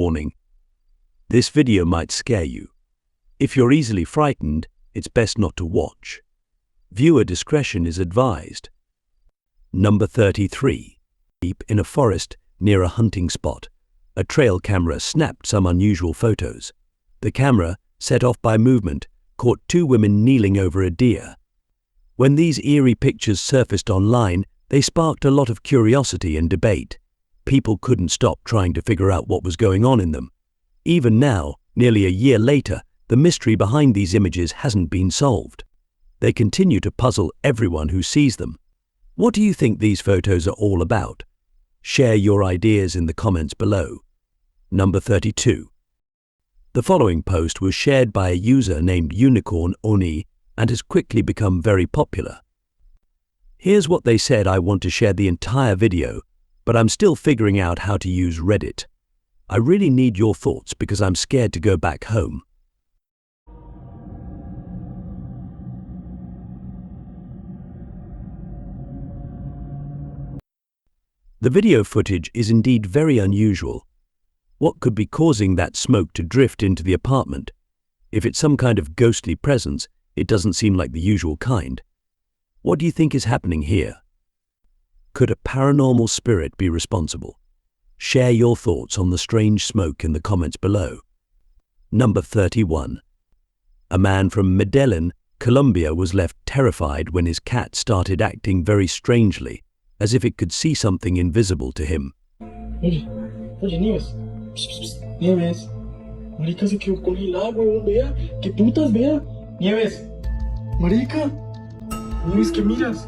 warning. This video might scare you. If you're easily frightened, it's best not to watch. Viewer discretion is advised. Number 33. Deep in a forest near a hunting spot, a trail camera snapped some unusual photos. The camera, set off by movement, caught two women kneeling over a deer. When these eerie pictures surfaced online, they sparked a lot of curiosity and debate. People couldn't stop trying to figure out what was going on in them. Even now, nearly a year later, the mystery behind these images hasn't been solved. They continue to puzzle everyone who sees them. What do you think these photos are all about? Share your ideas in the comments below. Number 32. The following post was shared by a user named Unicorn Oni and has quickly become very popular. Here's what they said. I want to share the entire video, but I'm still figuring out how to use Reddit. I really need your thoughts because I'm scared to go back home. The video footage is indeed very unusual. What could be causing that smoke to drift into the apartment? If it's some kind of ghostly presence, it doesn't seem like the usual kind. What do you think is happening here? Could a paranormal spirit be responsible? Share your thoughts on the strange smoke in the comments below. Number 31. A man from Medellin, Colombia was left terrified when his cat started acting very strangely, as if it could see something invisible to him. Oye, Nieves. Nieves. Marica se quedó congelada, huevón, vea. ¿Qué putas, vea? Nieves. Marica. Nieves, ¿qué miras?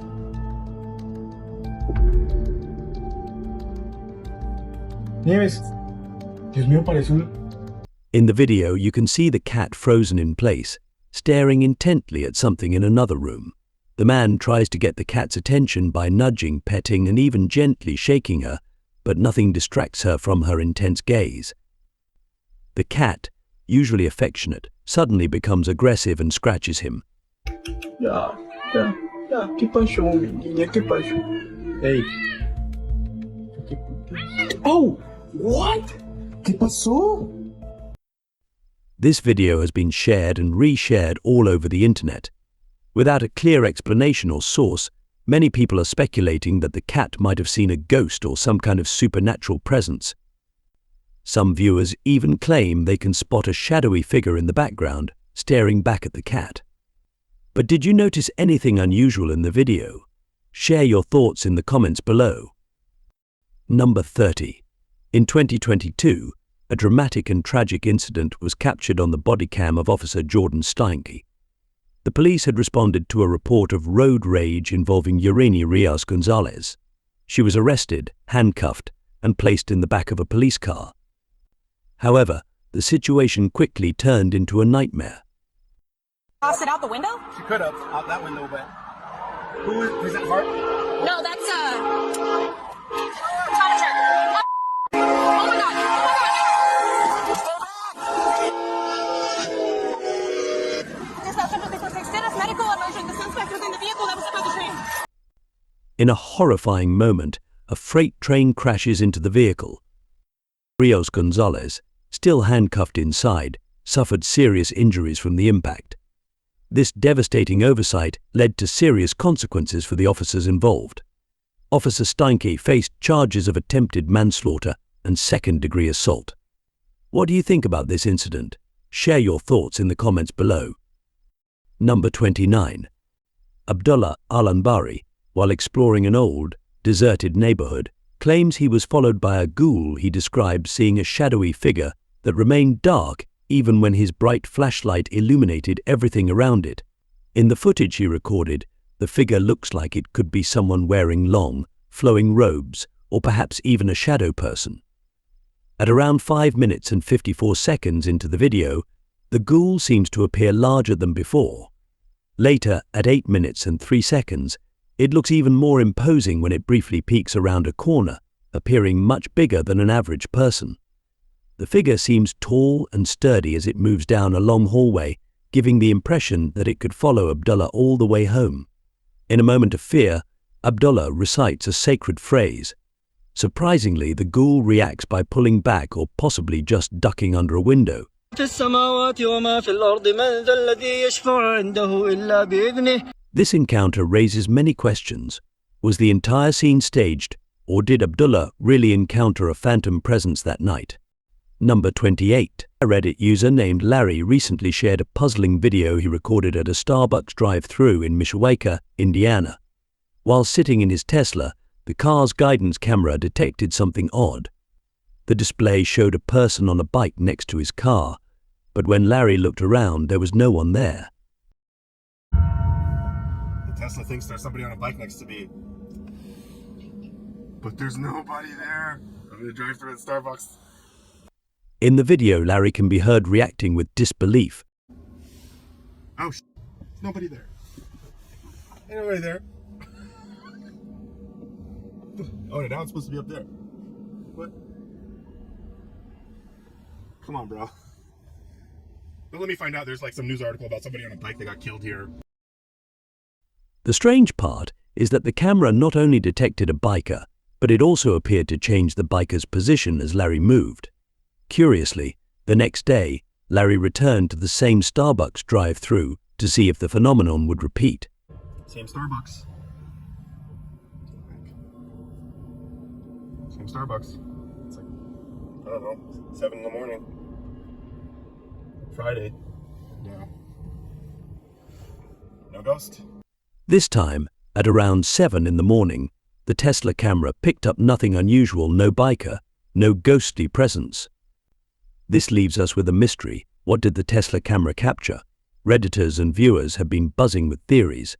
Nieves. Dios mío, parece un... In the video, you can see the cat frozen in place, staring intently at something in another room. The man tries to get the cat's attention by nudging, petting, and even gently shaking her, but nothing distracts her from her intense gaze. The cat, usually affectionate, suddenly becomes aggressive and scratches him. Ya, ¿qué pasó, mi niña? ¿Qué pasó? Hey. Oh, what? ¿Qué pasó? This video has been shared and reshared all over the internet. Without a clear explanation or source, many people are speculating that the cat might have seen a ghost or some kind of supernatural presence. Some viewers even claim they can spot a shadowy figure in the background, staring back at the cat. But did you notice anything unusual in the video? Share your thoughts in the comments below. Number 30. In 2022, a dramatic and tragic incident was captured on the body cam of Officer Jordan Steinke. The police had responded to a report of road rage involving Urania Rios Gonzalez. She was arrested, handcuffed, and placed in the back of a police car. However, the situation quickly turned into a nightmare. Toss it out the window? She could have, out that window, but... Who is that, Hart? No, that's, Thomas Turner. Oh my god! Medical emergency. The suspect was in the vehicle that was about the train. In a horrifying moment, a freight train crashes into the vehicle. Rios Gonzalez, still handcuffed inside, suffered serious injuries from the impact. This devastating oversight led to serious consequences for the officers involved. Officer Steinke faced charges of attempted manslaughter and second-degree assault. What do you think about this incident? Share your thoughts in the comments below. Number 29. Abdullah Al-Anbari, while exploring an old, deserted neighborhood, claims he was followed by a ghoul he described seeing a shadowy figure that remained dark even when his bright flashlight illuminated everything around it. In the footage he recorded, the figure looks like it could be someone wearing long, flowing robes, or perhaps even a shadow person. At around 5 minutes and 54 seconds into the video, the ghoul seems to appear larger than before. Later, at 8 minutes and 3 seconds, it looks even more imposing when it briefly peeks around a corner, appearing much bigger than an average person. The figure seems tall and sturdy as it moves down a long hallway, giving the impression that it could follow Abdullah all the way home. In a moment of fear, Abdullah recites a sacred phrase, Surprisingly, the ghoul reacts by pulling back or possibly just ducking under a window. This encounter raises many questions. Was the entire scene staged, or did Abdullah really encounter a phantom presence that night? Number 28. A Reddit user named Larry recently shared a puzzling video he recorded at a Starbucks drive-thru in Mishawaka, Indiana. While sitting in his Tesla, the car's guidance camera detected something odd. The display showed a person on a bike next to his car, but when Larry looked around, there was no one there. The Tesla thinks there's somebody on a bike next to me, but there's nobody there. I'm gonna drive through at Starbucks. In the video, Larry can be heard reacting with disbelief. Oh, there's nobody there. Ain't nobody there. Oh, now it's supposed to be up there. What? Come on, bro. But let me find out. There's like some news article about somebody on a bike that got killed here. The strange part is that the camera not only detected a biker, but it also appeared to change the biker's position as Larry moved. Curiously, the next day, Larry returned to the same Starbucks drive-thru to see if the phenomenon would repeat. Same Starbucks. Same Starbucks. It's like, I don't know, 7 in the morning. Friday. No. No ghost. This time, at around 7 in the morning, the Tesla camera picked up nothing unusual, no biker, no ghostly presence. This leaves us with a mystery. What did the Tesla camera capture? Redditors and viewers have been buzzing with theories.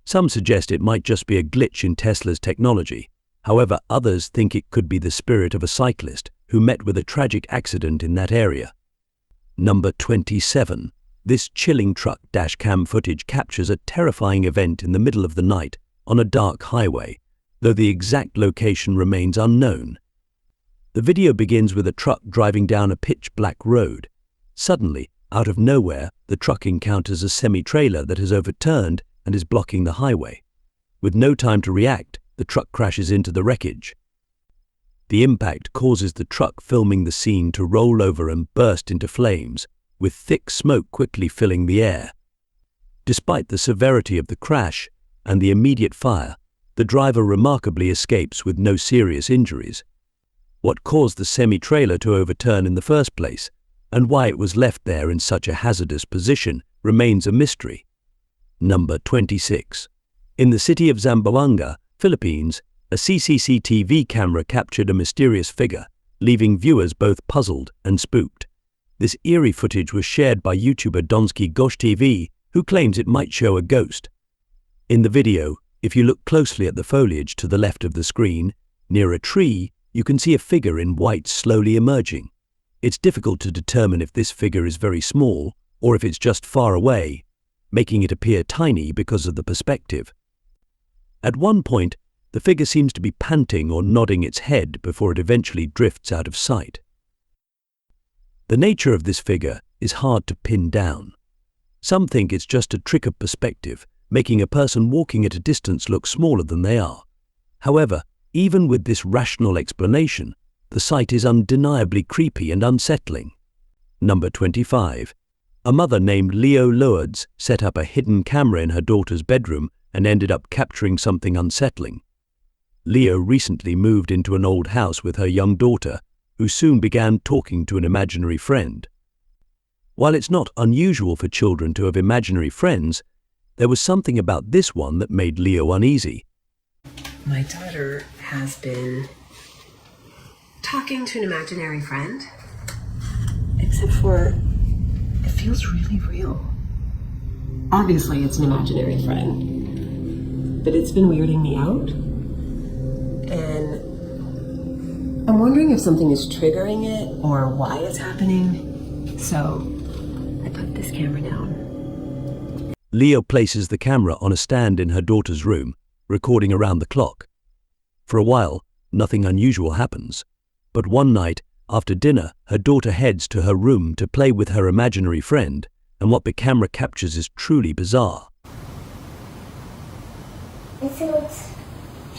Some suggest it might just be a glitch in Tesla's technology. However, others think it could be the spirit of a cyclist who met with a tragic accident in that area. Number 27. This chilling truck dash cam footage captures a terrifying event in the middle of the night on a dark highway, though the exact location remains unknown. The video begins with a truck driving down a pitch-black road. Suddenly, out of nowhere, the truck encounters a semi-trailer that has overturned and is blocking the highway. With no time to react, the truck crashes into the wreckage. The impact causes the truck filming the scene to roll over and burst into flames, with thick smoke quickly filling the air. Despite the severity of the crash and the immediate fire, the driver remarkably escapes with no serious injuries. What caused the semi-trailer to overturn in the first place, and why it was left there in such a hazardous position, remains a mystery. Number 26. In the city of Zamboanga, Philippines, a CCTV camera captured a mysterious figure, leaving viewers both puzzled and spooked. This eerie footage was shared by YouTuber Donsky Gosh TV, who claims it might show a ghost. In the video, if you look closely at the foliage to the left of the screen, near a tree, you can see a figure in white slowly emerging. It's difficult to determine if this figure is very small or if it's just far away, making it appear tiny because of the perspective. At one point, the figure seems to be panting or nodding its head before it eventually drifts out of sight. The nature of this figure is hard to pin down. Some think it's just a trick of perspective, making a person walking at a distance look smaller than they are. However, even with this rational explanation, the sight is undeniably creepy and unsettling. Number 25. A mother named Leo Lourdes set up a hidden camera in her daughter's bedroom and ended up capturing something unsettling. Leo recently moved into an old house with her young daughter, who soon began talking to an imaginary friend. While it's not unusual for children to have imaginary friends, there was something about this one that made Leo uneasy. My daughter has been talking to an imaginary friend, except for it feels really real. Obviously, it's an imaginary friend, but it's been weirding me out, and I'm wondering if something is triggering it or why it's happening, so I put this camera down. Leo places the camera on a stand in her daughter's room, recording around the clock. For a while, nothing unusual happens, but one night, after dinner, her daughter heads to her room to play with her imaginary friend, and what the camera captures is truly bizarre. It looks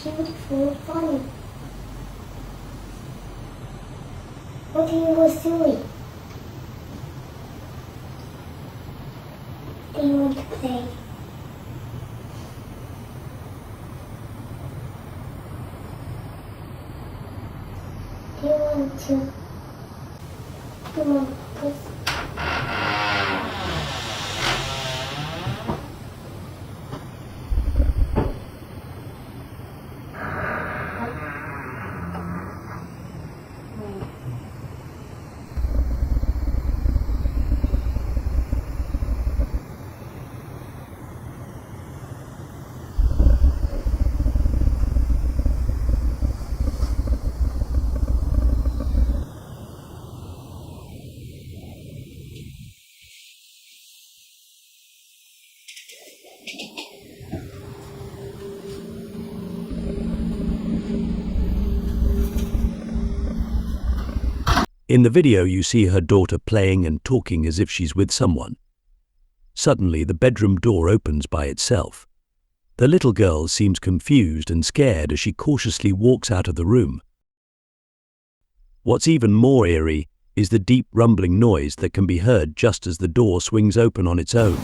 beautiful and funny. What do you was doing? Do you want to play? Do you want to? Come on, please. In the video, you see her daughter playing and talking as if she's with someone. Suddenly, the bedroom door opens by itself. The little girl seems confused and scared as she cautiously walks out of the room. What's even more eerie is the deep rumbling noise that can be heard just as the door swings open on its own.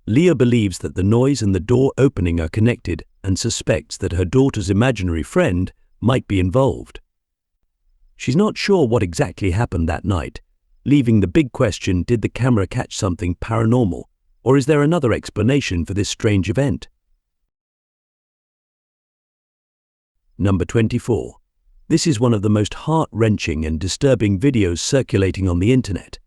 Leah believes that the noise and the door opening are connected and suspects that her daughter's imaginary friend might be involved. She's not sure what exactly happened that night, leaving the big question: did the camera catch something paranormal, or is there another explanation for this strange event? Number 24. This is one of the most heart-wrenching and disturbing videos circulating on the internet.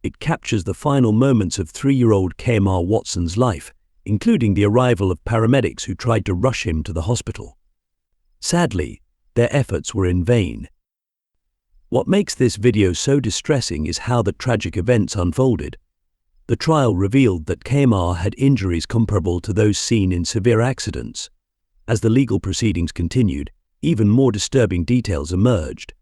It captures the final moments of 3-year-old Kmar Watson's life, including the arrival of paramedics who tried to rush him to the hospital. Sadly, their efforts were in vain. What makes this video so distressing is how the tragic events unfolded. The trial revealed that Kmar had injuries comparable to those seen in severe accidents. As the legal proceedings continued, even more disturbing details emerged.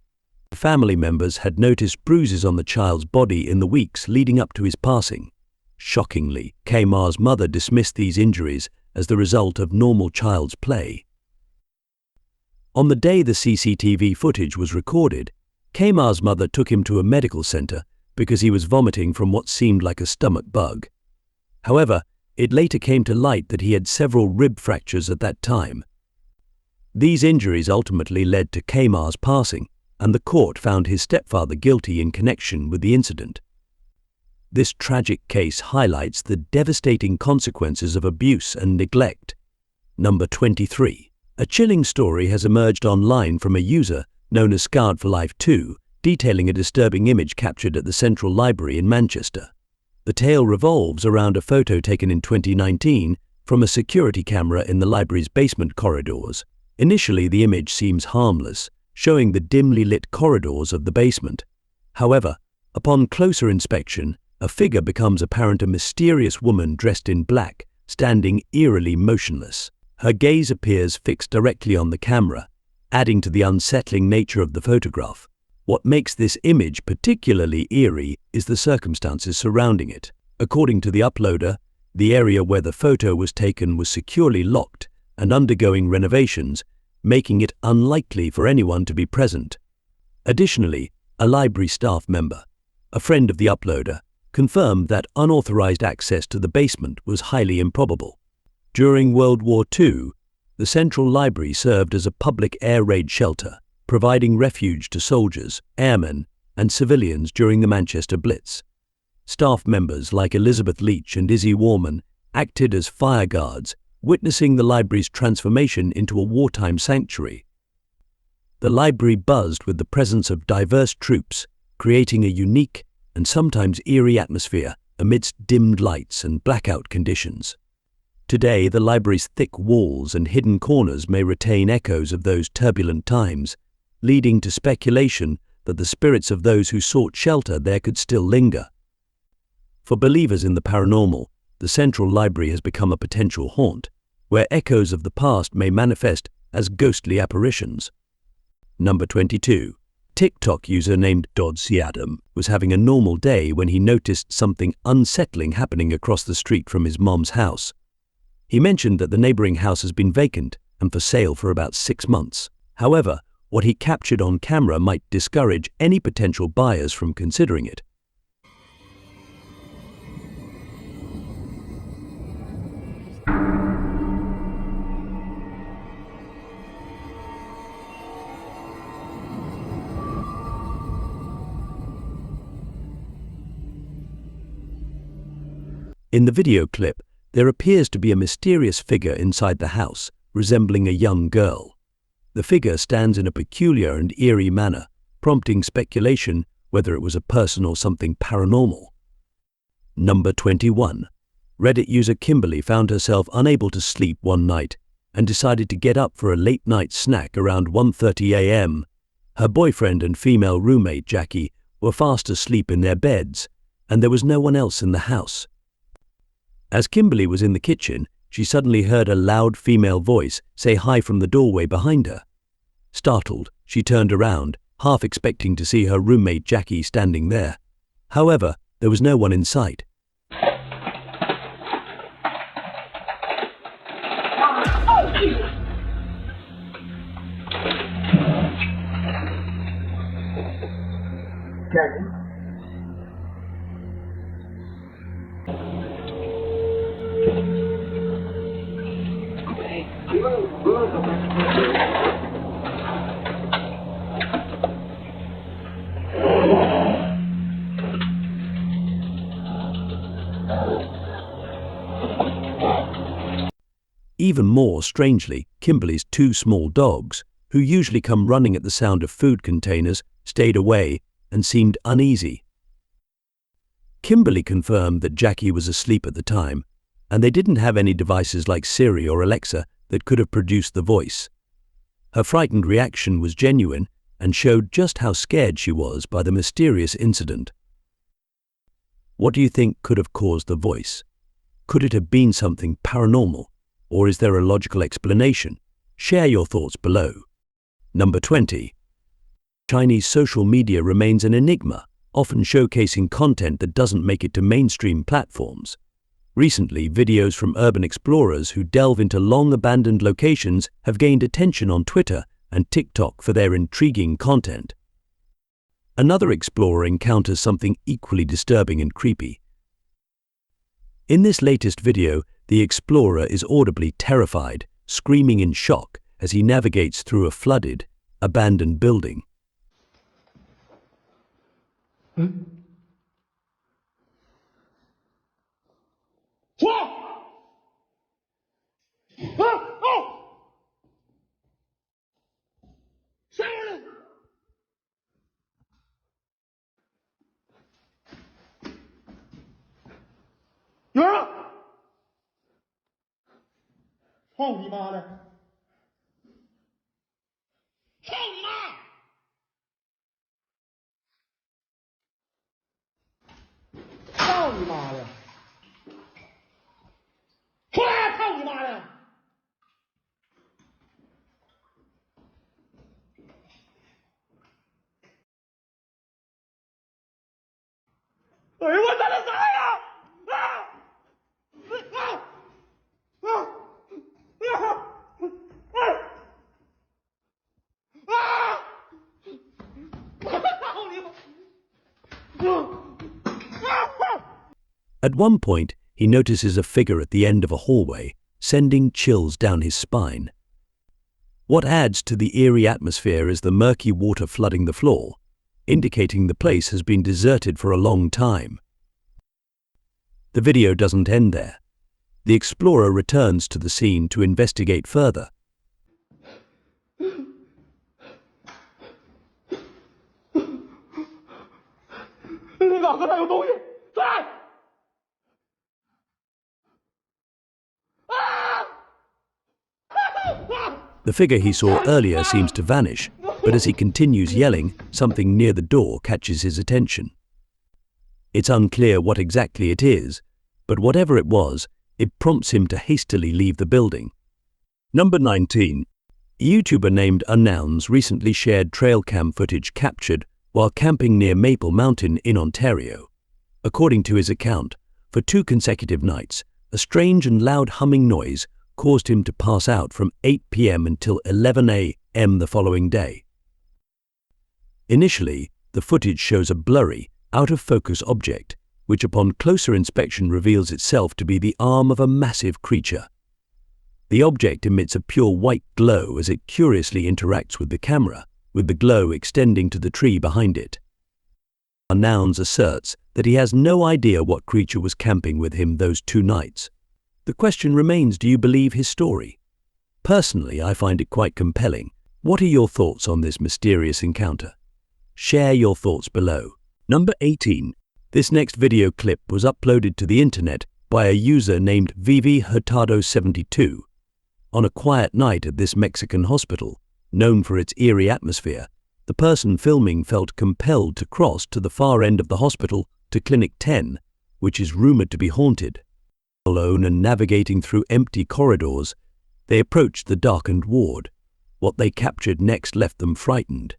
Family members had noticed bruises on the child's body in the weeks leading up to his passing. Shockingly, Kmar's mother dismissed these injuries as the result of normal child's play. On the day the CCTV footage was recorded, Kmar's mother took him to a medical center because he was vomiting from what seemed like a stomach bug. However, it later came to light that he had several rib fractures at that time. These injuries ultimately led to Kmar's passing, and the court found his stepfather guilty in connection with the incident. This tragic case highlights the devastating consequences of abuse and neglect. Number 23. A chilling story has emerged online from a user known as Scarred for Life 2, detailing a disturbing image captured at the Central Library in Manchester. The tale revolves around a photo taken in 2019 from a security camera in the library's basement corridors. Initially, the image seems harmless, showing the dimly lit corridors of the basement. However, upon closer inspection, a figure becomes apparent: a mysterious woman dressed in black, standing eerily motionless. Her gaze appears fixed directly on the camera, adding to the unsettling nature of the photograph. What makes this image particularly eerie is the circumstances surrounding it. According to the uploader, the area where the photo was taken was securely locked and undergoing renovations, making it unlikely for anyone to be present. Additionally, a library staff member, a friend of the uploader, confirmed that unauthorized access to the basement was highly improbable. During World War II, the Central Library served as a public air raid shelter, providing refuge to soldiers, airmen, and civilians during the Manchester Blitz. Staff members like Elizabeth Leach and Izzy Warman acted as fire guards, witnessing the library's transformation into a wartime sanctuary. The library buzzed with the presence of diverse troops, creating a unique and sometimes eerie atmosphere amidst dimmed lights and blackout conditions. Today, the library's thick walls and hidden corners may retain echoes of those turbulent times, leading to speculation that the spirits of those who sought shelter there could still linger. For believers in the paranormal, the Central Library has become a potential haunt, where echoes of the past may manifest as ghostly apparitions. Number 22. TikTok user named Dodsy Adam was having a normal day when he noticed something unsettling happening across the street from his mom's house. He mentioned that the neighboring house has been vacant and for sale for about 6 months. However, what he captured on camera might discourage any potential buyers from considering it. In the video clip, there appears to be a mysterious figure inside the house, resembling a young girl. The figure stands in a peculiar and eerie manner, prompting speculation whether it was a person or something paranormal. Number 21. Reddit user Kimberly found herself unable to sleep one night and decided to get up for a late-night snack around 1:30 a.m. Her boyfriend and female roommate Jackie were fast asleep in their beds, and there was no one else in the house. As Kimberly was in the kitchen, she suddenly heard a loud female voice say hi from the doorway behind her. Startled, she turned around, half expecting to see her roommate Jackie standing there. However, there was no one in sight. Even more strangely, Kimberly's 2 small dogs, who usually come running at the sound of food containers, stayed away and seemed uneasy. Kimberly confirmed that Jackie was asleep at the time, and they didn't have any devices like Siri or Alexa that could have produced the voice. Her frightened reaction was genuine and showed just how scared she was by the mysterious incident. What do you think could have caused the voice? Could it have been something paranormal? Or is there a logical explanation? Share your thoughts below. Number 20. Chinese social media remains an enigma, often showcasing content that doesn't make it to mainstream platforms. Recently, videos from urban explorers who delve into long-abandoned locations have gained attention on Twitter and TikTok for their intriguing content. Another explorer encounters something equally disturbing and creepy. In this latest video, the explorer is audibly terrified, screaming in shock as he navigates through a flooded, abandoned building. At one point, he notices a figure at the end of a hallway, sending chills down his spine. What adds to the eerie atmosphere is the murky water flooding the floor, indicating the place has been deserted for a long time. The video doesn't end there. The explorer returns to the scene to investigate further. The figure he saw earlier seems to vanish, but as he continues yelling, something near the door catches his attention. It's unclear what exactly it is, but whatever it was, it prompts him to hastily leave the building. Number 19. A YouTuber named Unknowns recently shared trail cam footage captured while camping near Maple Mountain in Ontario. According to his account, for 2 consecutive nights, a strange and loud humming noise caused him to pass out from 8 p.m. until 11 a.m. the following day. Initially, the footage shows a blurry, out-of-focus object, which upon closer inspection reveals itself to be the arm of a massive creature. The object emits a pure white glow as it curiously interacts with the camera, with the glow extending to the tree behind it. Nouns asserts that he has no idea what creature was camping with him those 2 nights. The question remains, do you believe his story? Personally, I find it quite compelling. What are your thoughts on this mysterious encounter? Share your thoughts below. Number 18. This next video clip was uploaded to the internet by a user named Vivi Hurtado72. On a quiet night at this Mexican hospital, known for its eerie atmosphere, the person filming felt compelled to cross to the far end of the hospital to Clinic 10, which is rumored to be haunted. Alone and navigating through empty corridors, they approached the darkened ward. What they captured next left them frightened.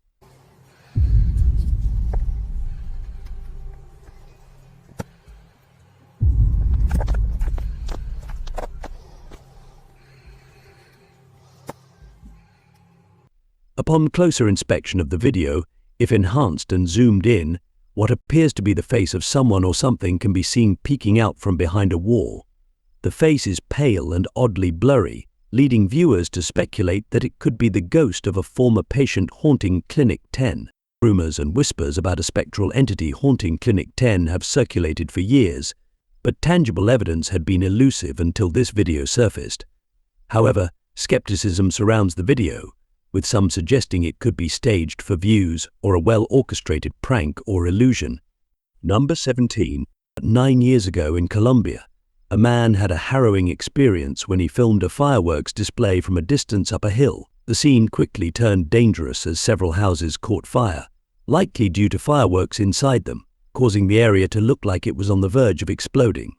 Upon closer inspection of the video, if enhanced and zoomed in, what appears to be the face of someone or something can be seen peeking out from behind a wall. The face is pale and oddly blurry, leading viewers to speculate that it could be the ghost of a former patient haunting Clinic 10. Rumors and whispers about a spectral entity haunting Clinic 10 have circulated for years, but tangible evidence had been elusive until this video surfaced. However, skepticism surrounds the video, with some suggesting it could be staged for views or a well-orchestrated prank or illusion. Number 17. 9 years ago in Colombia, a man had a harrowing experience when he filmed a fireworks display from a distance up a hill. The scene quickly turned dangerous as several houses caught fire, likely due to fireworks inside them, causing the area to look like it was on the verge of exploding.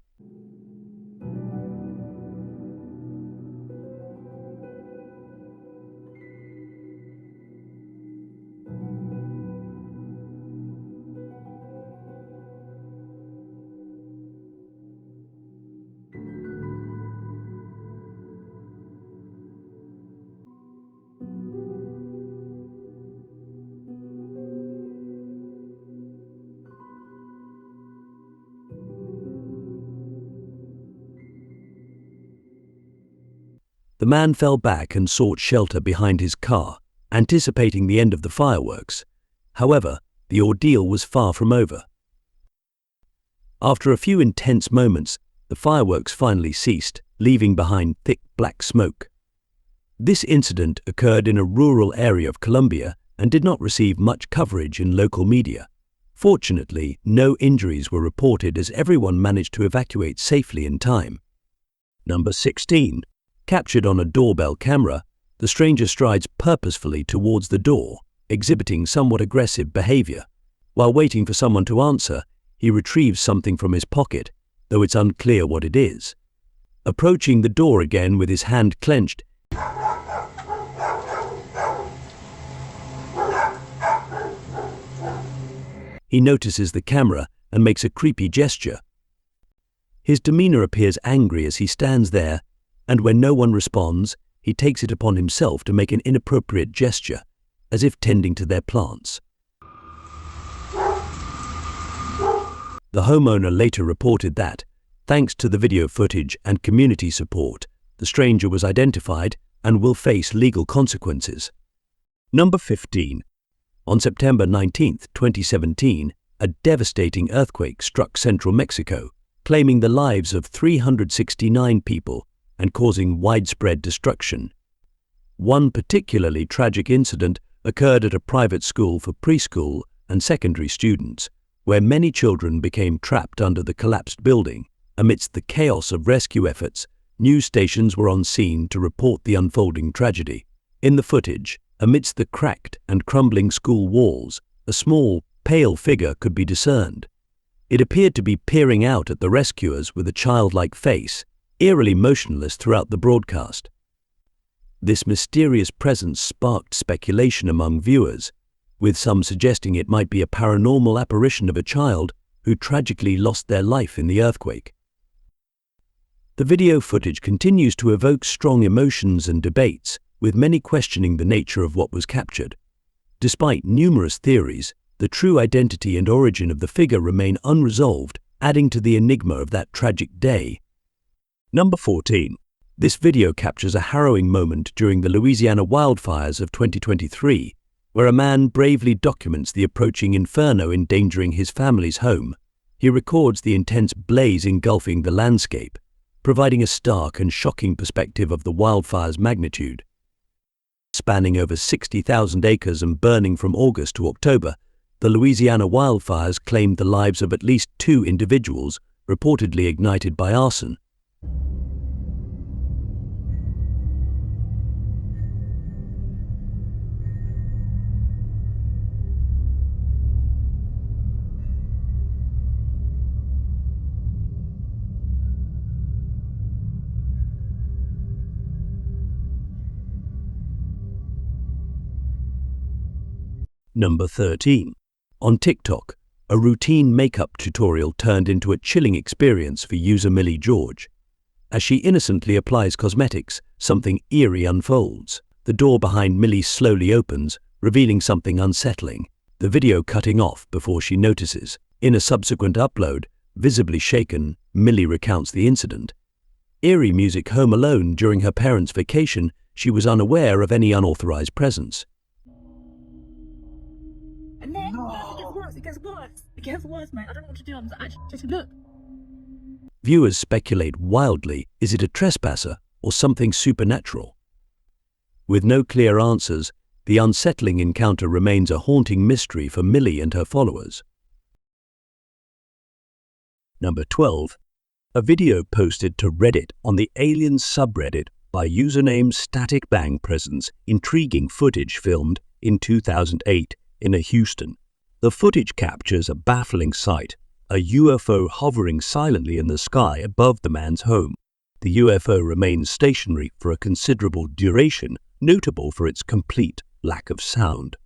The man fell back and sought shelter behind his car, anticipating the end of the fireworks. However, the ordeal was far from over. After a few intense moments, the fireworks finally ceased, leaving behind thick black smoke. This incident occurred in a rural area of Colombia and did not receive much coverage in local media. Fortunately, no injuries were reported as everyone managed to evacuate safely in time. Number 16. Captured on a doorbell camera, the stranger strides purposefully towards the door, exhibiting somewhat aggressive behavior. While waiting for someone to answer, he retrieves something from his pocket, though it's unclear what it is. Approaching the door again with his hand clenched, he notices the camera and makes a creepy gesture. His demeanor appears angry as he stands there, and when no one responds, he takes it upon himself to make an inappropriate gesture, as if tending to their plants. The homeowner later reported that, thanks to the video footage and community support, the stranger was identified and will face legal consequences. Number 15. On September 19, 2017, a devastating earthquake struck central Mexico, claiming the lives of 369 people and causing widespread destruction. One particularly tragic incident occurred at a private school for preschool and secondary students, where many children became trapped under the collapsed building. Amidst the chaos of rescue efforts, news stations were on scene to report the unfolding tragedy. In the footage, amidst the cracked and crumbling school walls, a small, pale figure could be discerned. It appeared to be peering out at the rescuers with a childlike face, eerily motionless throughout the broadcast. This mysterious presence sparked speculation among viewers, with some suggesting it might be a paranormal apparition of a child who tragically lost their life in the earthquake. The video footage continues to evoke strong emotions and debates, with many questioning the nature of what was captured. Despite numerous theories, the true identity and origin of the figure remain unresolved, adding to the enigma of that tragic day. Number 14. This video captures a harrowing moment during the Louisiana wildfires of 2023, where a man bravely documents the approaching inferno endangering his family's home. He records the intense blaze engulfing the landscape, providing a stark and shocking perspective of the wildfire's magnitude. Spanning over 60,000 acres and burning from August to October, the Louisiana wildfires claimed the lives of at least 2 individuals, reportedly ignited by arson. Number 13. On TikTok, a routine makeup tutorial turned into a chilling experience for user Millie George. As she innocently applies cosmetics, something eerie unfolds. The door behind Millie slowly opens, revealing something unsettling, the video cutting off before she notices. In a subsequent upload, visibly shaken, Millie recounts the incident. Eerie music home alone during her parents' vacation, she was unaware of any unauthorized presence. And then it gets worse, mate. I don't know what to do. I'm just look. Viewers speculate wildly, is it a trespasser or something supernatural? With no clear answers, the unsettling encounter remains a haunting mystery for Millie and her followers. Number 12. A video posted to Reddit on the Aliens subreddit by username Static Bang presents intriguing footage filmed in 2008 in Houston. The footage captures a baffling sight, a UFO hovering silently in the sky above the man's home. The UFO remains stationary for a considerable duration, notable for its complete lack of sound.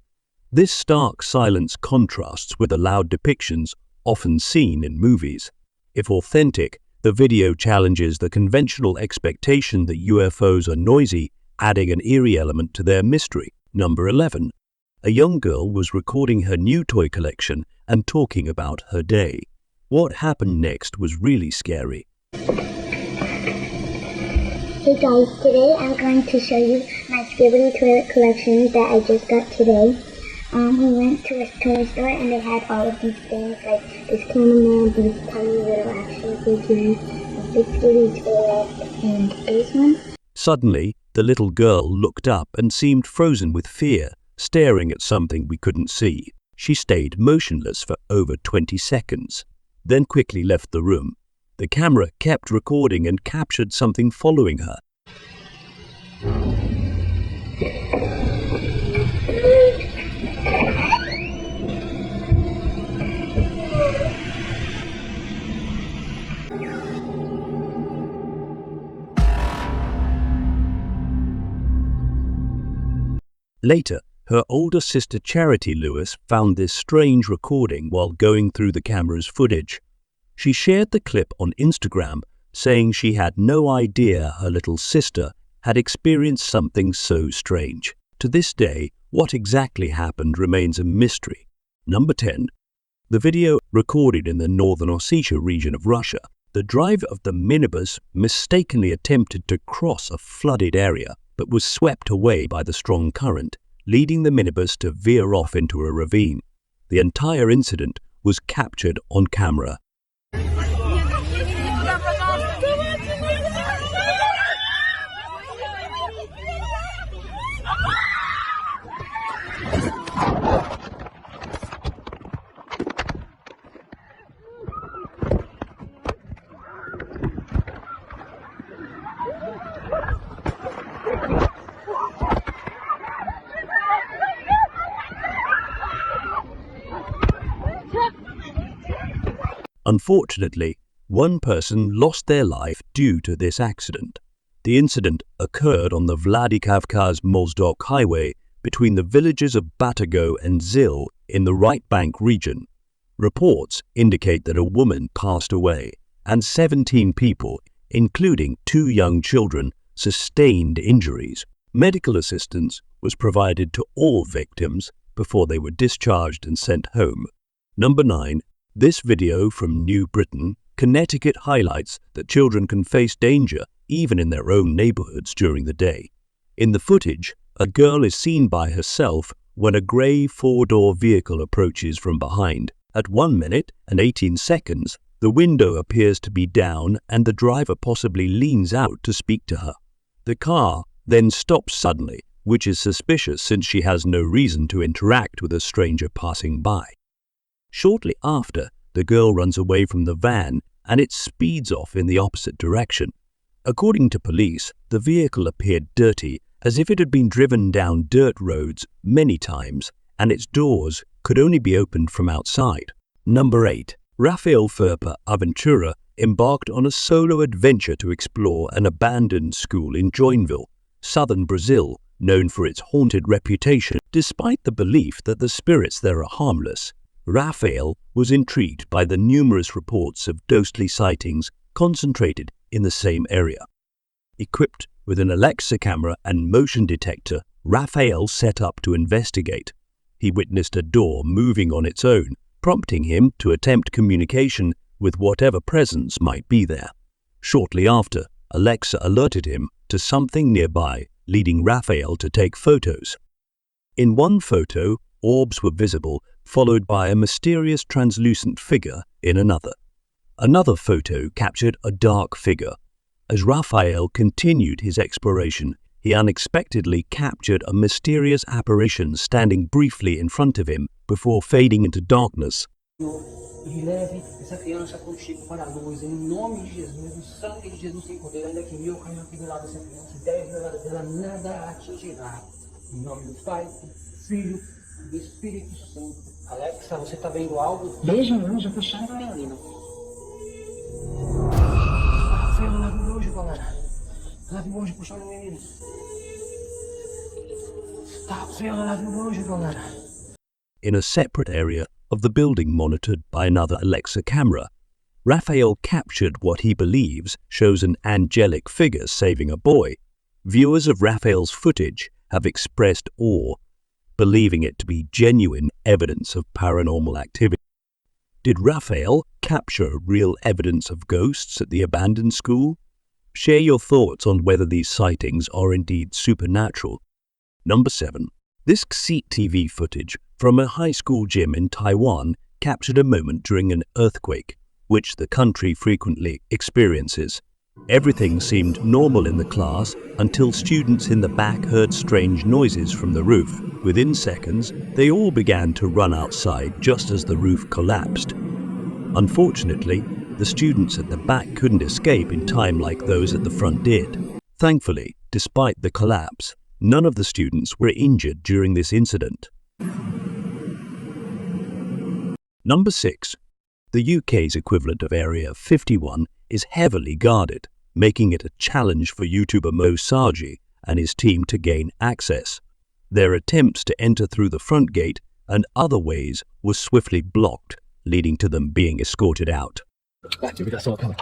This stark silence contrasts with the loud depictions often seen in movies. If authentic, the video challenges the conventional expectation that UFOs are noisy, adding an eerie element to their mystery. Number 11. A young girl was recording her new toy collection and talking about her day. What happened next was really scary. Hey guys, today I'm going to show you my Scary toilet collection that I just got today. We went to a toy store and they had all of these things like this cameraman, these tiny little action figures, a big scary toilet, and this one. Suddenly, the little girl looked up and seemed frozen with fear, staring at something we couldn't see. She stayed motionless for over 20 seconds, then quickly left the room. The camera kept recording and captured something following her. Later, her older sister Charity Lewis found this strange recording while going through the camera's footage. She shared the clip on Instagram, saying she had no idea her little sister had experienced something so strange. To this day, what exactly happened remains a mystery. Number 10. The video recorded in the northern Ossetia region of Russia. The driver of the minibus mistakenly attempted to cross a flooded area, but was swept away by the strong current, leading the minibus to veer off into a ravine. The entire incident was captured on camera. Unfortunately, one person lost their life due to this accident. The incident occurred on the Vladikavkaz-Mozdok highway between the villages of Batago and Zil in the right bank region. Reports indicate that a woman passed away and 17 people, including 2 young children, sustained injuries. Medical assistance was provided to all victims before they were discharged and sent home. Number 9. This video from New Britain, Connecticut highlights that children can face danger even in their own neighborhoods during the day. In the footage, a girl is seen by herself when a grey 4-door vehicle approaches from behind. At 1 minute and 18 seconds, the window appears to be down and the driver possibly leans out to speak to her. The car then stops suddenly, which is suspicious since she has no reason to interact with a stranger passing by. Shortly after, the girl runs away from the van and it speeds off in the opposite direction. According to police, the vehicle appeared dirty, as if it had been driven down dirt roads many times, and its doors could only be opened from outside. Number 8. Rafael Ferpa Aventura embarked on a solo adventure to explore an abandoned school in Joinville, southern Brazil, known for its haunted reputation. Despite the belief that the spirits there are harmless, Rafael was intrigued by the numerous reports of ghostly sightings concentrated in the same area. Equipped with an Alexa camera and motion detector, Rafael set up to investigate. He witnessed a door moving on its own, prompting him to attempt communication with whatever presence might be there. Shortly after, Alexa alerted him to something nearby, leading Rafael to take photos. In one photo, orbs were visible, followed by a mysterious translucent figure in another. Another photo captured a dark figure. As Rafael continued his exploration, he unexpectedly captured a mysterious apparition standing briefly in front of him before fading into darkness. E leve essa criança quando chega para a luz, em nome de Jesus, no sangue de Jesus tem poder, ainda que eu caia aqui do lado dessa criança, 10 do lado dela, nada a atingirá. Em nome do Pai, do Filho e do Espírito Santo. Alexa, você tá vendo algo? Veja, não, já fecharam a menina. Rafael, lave o hoje, galera. Lave o hoje, puxando o menino. Tá, Rafael, lave o hoje, galera. In a separate area of the building monitored by another Alexa camera, Rafael captured what he believes shows an angelic figure saving a boy. Viewers of Rafael's footage have expressed awe, believing it to be genuine evidence of paranormal activity. Did Rafael capture real evidence of ghosts at the abandoned school? Share your thoughts on whether these sightings are indeed supernatural. Number 7. This CCTV footage from a high school gym in Taiwan captured a moment during an earthquake, which the country frequently experiences. Everything seemed normal in the class until students in the back heard strange noises from the roof. Within seconds, they all began to run outside just as the roof collapsed. Unfortunately, the students at the back couldn't escape in time like those at the front did. Thankfully, despite the collapse, none of the students were injured during this incident. Number 6. The UK's equivalent of Area 51 is heavily guarded, making it a challenge for YouTuber Mo Saji and his team to gain access. Their attempts to enter through the front gate and other ways were swiftly blocked, leading to them being escorted out. We got someone coming.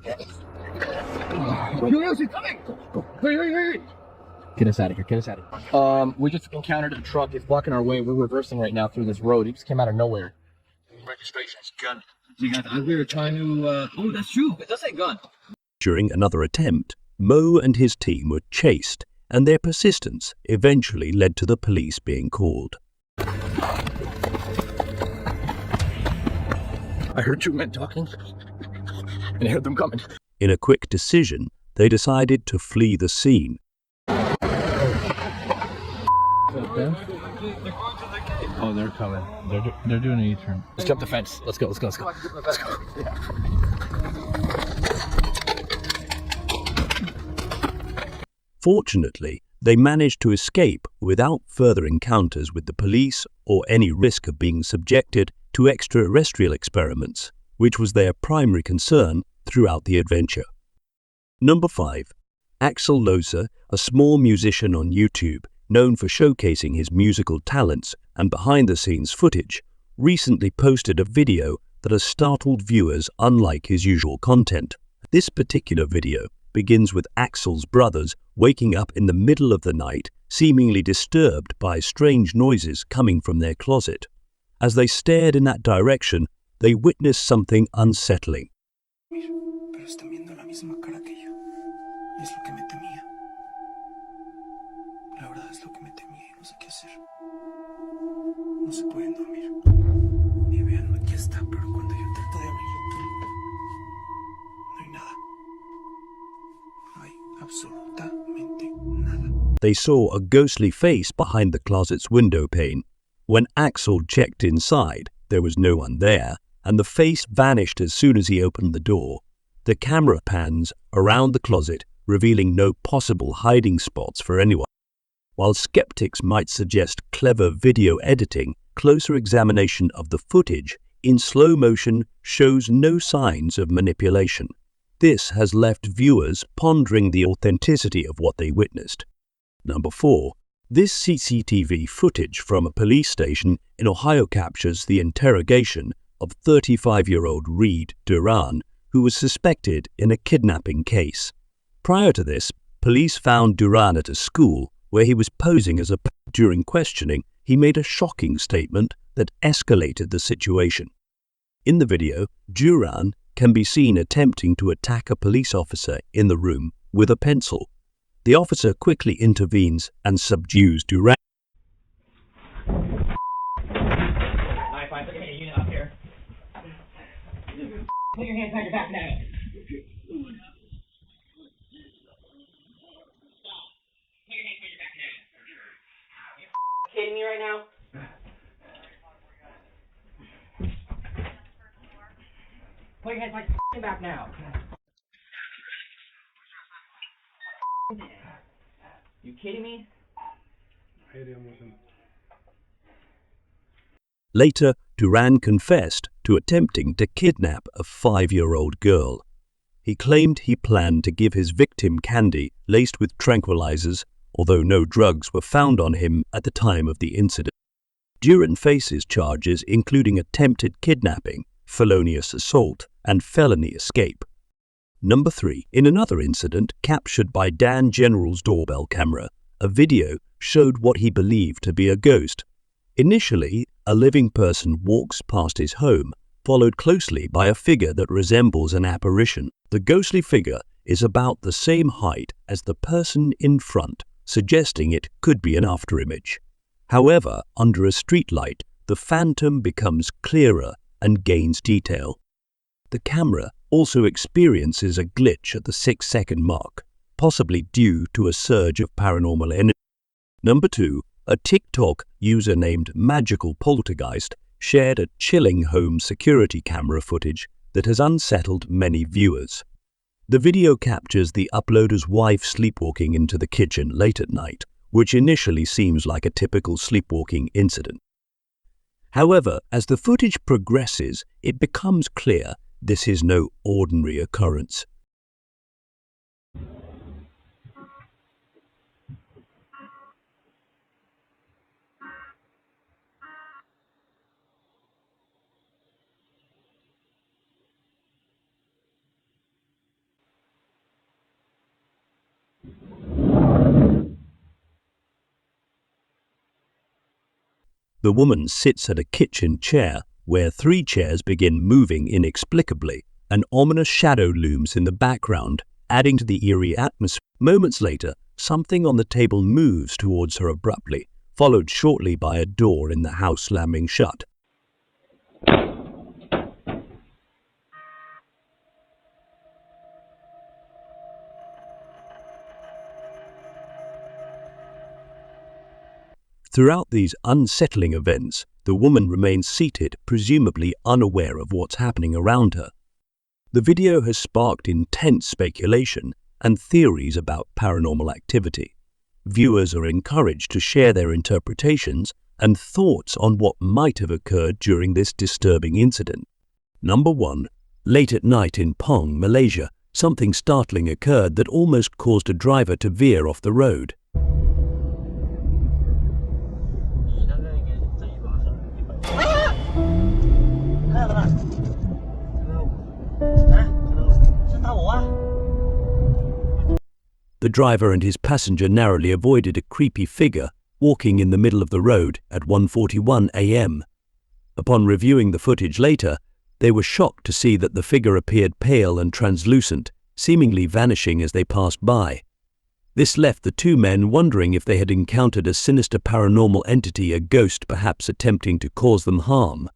He's coming! Wait. Get us out of here, we just encountered a truck. It's blocking our way. We're reversing right now through this road. He just came out of nowhere. Registration's gun. We were trying to, oh, that's true. It does say gun. During another attempt, Mo and his team were chased, and their persistence eventually led to the police being called. I heard 2 men talking, and I heard them coming. In a quick decision, they decided to flee the scene. Oh, they're coming. They're doing an U-turn. Let's jump the fence. Let's go. Fortunately, they managed to escape without further encounters with the police or any risk of being subjected to extraterrestrial experiments, which was their primary concern throughout the adventure. Number 5. Axel Loser, a small musician on YouTube, known for showcasing his musical talents and behind-the-scenes footage, recently posted a video that has startled viewers unlike his usual content. This particular video begins with Axel's brothers waking up in the middle of the night, seemingly disturbed by strange noises coming from their closet. As they stared in that direction, they witnessed something unsettling. Pero están viendo la misma cara que yo. Y es lo que me temía. La verdad es lo que me temía y no sé qué hacer. No se pueden dormir. Ni vean, aquí está, pero cuando yo trato de abrir la puerta, no hay nada. No hay absolutamente nada. They saw a ghostly face behind the closet's window pane. When Axel checked inside, there was no one there, and the face vanished as soon as he opened the door. The camera pans around the closet, revealing no possible hiding spots for anyone. While skeptics might suggest clever video editing, closer examination of the footage in slow motion shows no signs of manipulation. This has left viewers pondering the authenticity of what they witnessed. Number 4. This CCTV footage from a police station in Ohio captures the interrogation of 35-year-old Reed Duran, who was suspected in a kidnapping case. Prior to this, police found Duran at a school where he was posing as a p. During questioning, he made a shocking statement that escalated the situation. In the video, Duran can be seen attempting to attack a police officer in the room with a pencil. The officer quickly intervenes and subdues Duran. Alright, fine. Put your unit up here. Put your hands behind your back now. Kidding me right now? Put your hands behind your back now. You kidding me? Later, Duran confessed to attempting to kidnap a 5-year-old girl. He claimed he planned to give his victim candy laced with tranquilizers, although no drugs were found on him at the time of the incident. Duran faces charges including attempted kidnapping, felonious assault, and felony escape. Number 3. In another incident captured by Dan General's doorbell camera, a video showed what he believed to be a ghost. Initially, a living person walks past his home, followed closely by a figure that resembles an apparition. The ghostly figure is about the same height as the person in front, suggesting it could be an afterimage. However, under a streetlight, the phantom becomes clearer and gains detail. The camera also experiences a glitch at the 6-second mark, possibly due to a surge of paranormal energy. Number 2. A TikTok user named Magical Poltergeist shared a chilling home security camera footage that has unsettled many viewers. The video captures the uploader's wife sleepwalking into the kitchen late at night, which initially seems like a typical sleepwalking incident. However, as the footage progresses, it becomes clear this is no ordinary occurrence. The woman sits at a kitchen chair where 3 chairs begin moving inexplicably. An ominous shadow looms in the background, adding to the eerie atmosphere. Moments later, something on the table moves towards her abruptly, followed shortly by a door in the house slamming shut. Throughout these unsettling events, the woman remains seated, presumably unaware of what's happening around her. The video has sparked intense speculation and theories about paranormal activity. Viewers are encouraged to share their interpretations and thoughts on what might have occurred during this disturbing incident. Number 1. Late at night in Pong, Malaysia, something startling occurred that almost caused a driver to veer off the road. the driver and his passenger narrowly avoided a creepy figure walking in the middle of the road at 1:41 a.m. Upon reviewing the footage later, they were shocked to see that the figure appeared pale and translucent, seemingly vanishing as they passed by. This left the two men wondering if they had encountered a sinister paranormal entity, a ghost perhaps attempting to cause them harm.